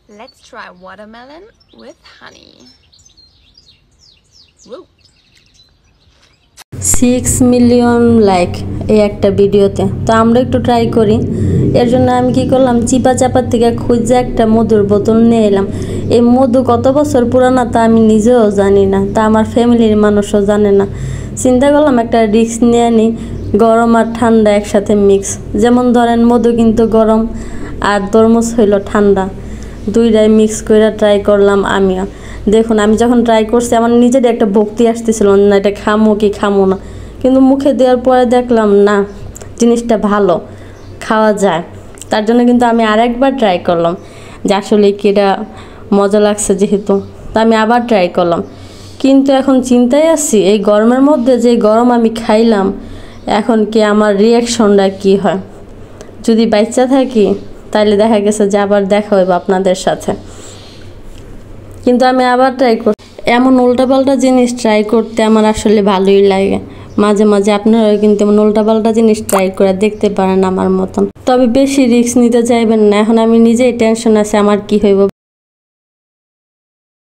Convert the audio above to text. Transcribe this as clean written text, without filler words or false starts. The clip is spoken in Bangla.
Let's try watermelon with honey. Woo. 6 million like এই একটা ভিডিওতে। তো আমরা একটু ট্রাই করি। এর জন্য আমি কি করলাম, চিপা চাপার থেকে খুঁজে একটা মধুর বোতল নিয়ে এলাম। এই মধু কত বছর পুরানা তা আমি নিজেও জানি না, তা আমার ফ্যামিলির মানুষও জানে না। চিন্তা করলাম একটা রিস্ক নিয়ে নিই, গরম আর ঠান্ডা একসাথে মিক্স। যেমন ধরেন মধু কিন্তু গরম আর তরমুজ হইল ঠান্ডা, দুইটাই মিক্স করে ট্রাই করলাম আমিও। দেখুন আমি যখন ট্রাই করছি আমার নিজেরই একটা ভক্তি আসতেছিল না, এটা খামো কি খামো না, কিন্তু মুখে দেওয়ার পরে দেখলাম না, জিনিসটা ভালো, খাওয়া যায়। তার জন্য কিন্তু আমি আরেকবার ট্রাই করলাম যে আসলে কি এটা মজা লাগছে যেহেতু, তা আমি আবার ট্রাই করলাম। কিন্তু এখন চিন্তায় আছি এই গরমের মধ্যে যে গরম আমি খাইলাম, এখন কি আমার রিয়াকশনটা কি হয়। যদি বাচ্চা থাকি তাহলে দেখা গেছে যে আবার দেখা হইব আপনাদের সাথে। কিন্তু আমি আবার ট্রাই করি, এমন উল্টাপাল্টা জিনিস ট্রাই করতে আমার আসলে ভালোই লাগে। মাঝে মাঝে আপনারাও কিন্তু এমন উল্টাপাল্টা জিনিস ট্রাই করে দেখতে পারেন আমার মতন। তবে বেশি রিস্ক নিতে চাইবেন না, এখন আমি নিজেই টেনশন আছে আমার কি হইব।